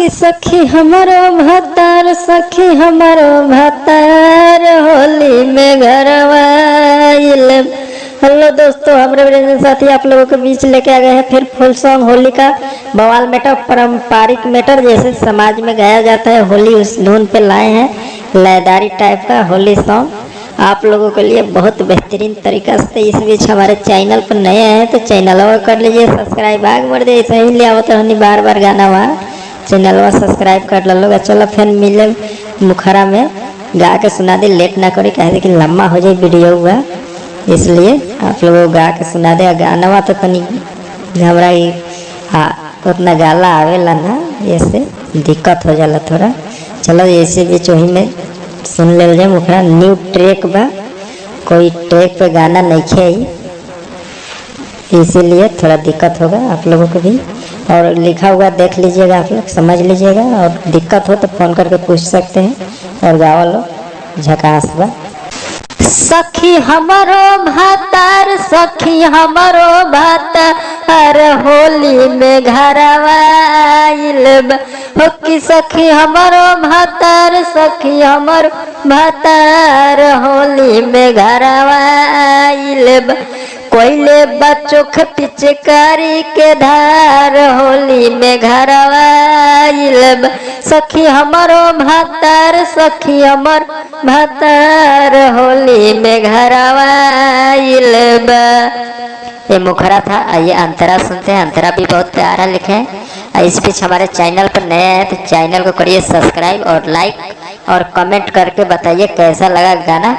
कि सखी हमारो भतार, सखी हमारो भतार होली में घरवा आइल। हेलो दोस्तों, हमारे साथी आप लोगों के बीच लेके आ गए हैं फिर फुल सॉन्ग होली का बवाल मैटर, पारंपरिक मैटर जैसे समाज में गाया जाता है होली, उस धुन पे लाए हैं लयदारी टाइप का होली सॉन्ग आप लोगों के लिए बहुत बेहतरीन तरीका से। इस बीच हमारे चैनल पर नए हैं तो चैनल कर लीजिए सब्सक्राइब, आग बढ़ जाए सही ले आओ तो हनी बार बार गाना हुआ चैनल सब्सक्राइब कर लो। चलो फिर मिले मुखरा में गा के सुना दे, लेट ना करी कहे कि लम्बा हो जाए वीडियो हुआ, इसलिए आप लोगों को गा के सुना दे। गाना हुआ तो तनी घबरा हाँ तो उतना गाला आवेला ना, ऐसे दिक्कत हो जाला थोड़ा। चलो ऐसे बीच वही में सुन ले जाए मुखरा, न्यू ट्रैक बा, कोई ट्रैक पे गाना नहीं आई, इसीलिए थोड़ा दिक्कत होगा आप लोगों को भी। और लिखा हुआ देख लीजिएगा, आप लोग समझ लीजिएगा, और दिक्कत हो तो फोन करके पूछ सकते हैं। और गावा लो झकास बा। सखी हमारो भातार, सखी हमारो भातार होली में घरवा आइल बा। हो कि सखी हमारो भातार, सखी हमारो भातार होली में घरवा आइल बा। कोयले बच्चों के पिचकारी के धार होली में घरवा आइल बा। सखी हमारो भातार, सखी हमार भातार होली में घरवा आइल बा। ये मुखरा था। आइए अंतरा सुनते हैं। अंतरा भी बहुत प्यारा लिखे हैं। इस बीच हमारे चैनल पर नए हैं तो चैनल को करिए सब्सक्राइब और लाइक और कमेंट करके बताइए कैसा लगा गाना,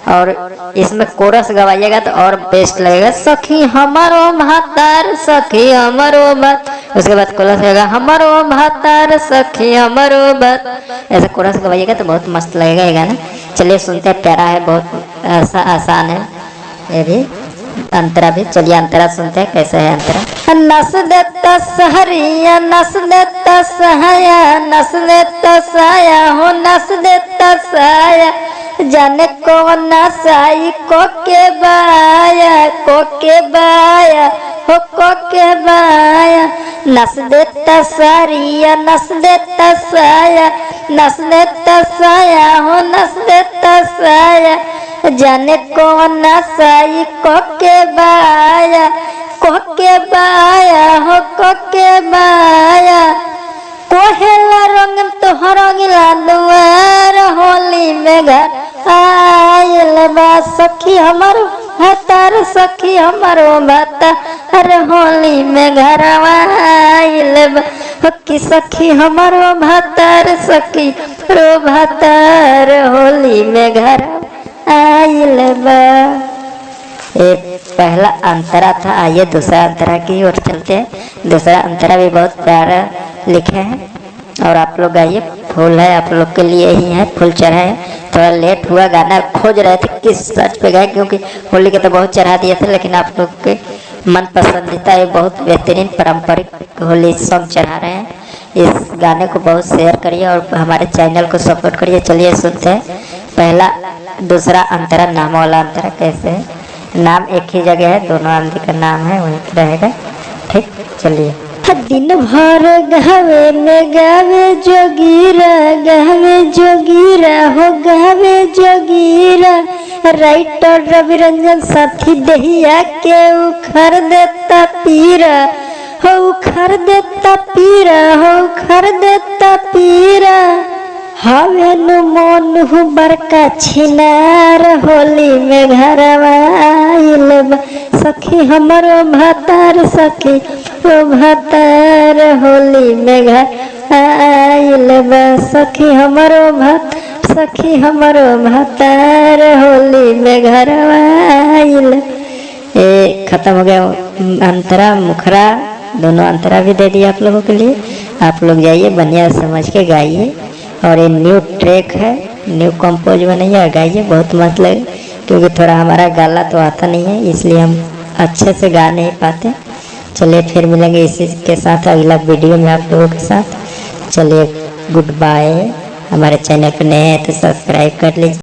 और इसमें कोरस गवाइएगा तो और बेस्ट लगेगा। सखी हमारो भातार, सखी हमारो भात, उसके बाद कोरस लगेगा हमारो भातार, सखी हमारो भात, ऐसा कोरस गवाइएगा तो बहुत मस्त लगेगा ये गाना। चलिए सुनते हैं, प्यारा है, बहुत आसान है ये भी। अंतरा भी, चलिए अंतरा सुनते हैं कैसा है अंतरा। नस देता सहरिया, नस देता सहाया, नस देता साया हो, नस देता साया, जाने कौन नसाई को के बाया, को के बाया हो, को के बाया। नस देता सारिया, नस देता साया, नस देता साया हो, नस देता साया, जाने कौन नसाई को के बाया, को के बाया हो, को के बाया। कोहेला रंग तोहर गिला दुआर होली में घर आइल बा। सखी हमारो भातार, सखी हमारो भातार होली में घर आइल बा। कि सखी हमारो भातार, सखी हमारो भातार होली में घर आइल बा। ये पहला अंतरा था। आइए दूसरा अंतरा की ओर चलते हैं। दूसरा अंतरा भी बहुत प्यारा लिखे हैं और आप लोग गाइए। फूल है आप लोग के लिए ही है, फूल चढ़ा है। थोड़ा लेट हुआ, गाना खोज रहे थे किस सर्च पे गए, क्योंकि होली के तो बहुत चढ़ा दिए थे, लेकिन आप लोग के मन पसंदीदा ये बहुत बेहतरीन पारंपरिक होली सॉन्ग चढ़ा रहे हैं। इस गाने को बहुत शेयर करिए और हमारे चैनल को सपोर्ट करिए। चलिए सुनते हैं पहला दूसरा अंतरा। नाम वाला अंतरा कैसे है, नाम एक ही जगह है, दोनों आंधी का नाम है वहीं रहेगा, ठीक। चलिए। दिन भर गावे में गावे जोगीरा, गावे जोगीरा हो, गावे जोगीरा। राइटर रवि रंजन साथी दहिया के उखड़ देता पीरा हो, उखड़ देता पीरा हो, उखड़ देता पीरा। हवे नु मन हूँ बड़का छिनार होली में घरवा आइल बा। सखी हमारो भातार, सखी ओ भातार होली में घर आइल बा। सखी हमारो भात, सखी हमारो भातार होली में घरवा आइल। ये खत्म हो गया अंतरा। मुखरा दोनों अंतरा भी दे दिया आप लोगों के लिए। आप लोग जाइए बढ़िया समझ के गाइए। और ये न्यू ट्रैक है, न्यू कंपोज बनाइए, गाइए, बहुत मस्त लगे। क्योंकि थोड़ा हमारा गाला तो आता नहीं है, इसलिए हम अच्छे से गा नहीं पाते। चलिए फिर मिलेंगे इसी के साथ अगला वीडियो में आप लोगों के साथ। चलिए गुड बाय। हमारे चैनल पर नए हैं तो सब्सक्राइब कर लीजिए।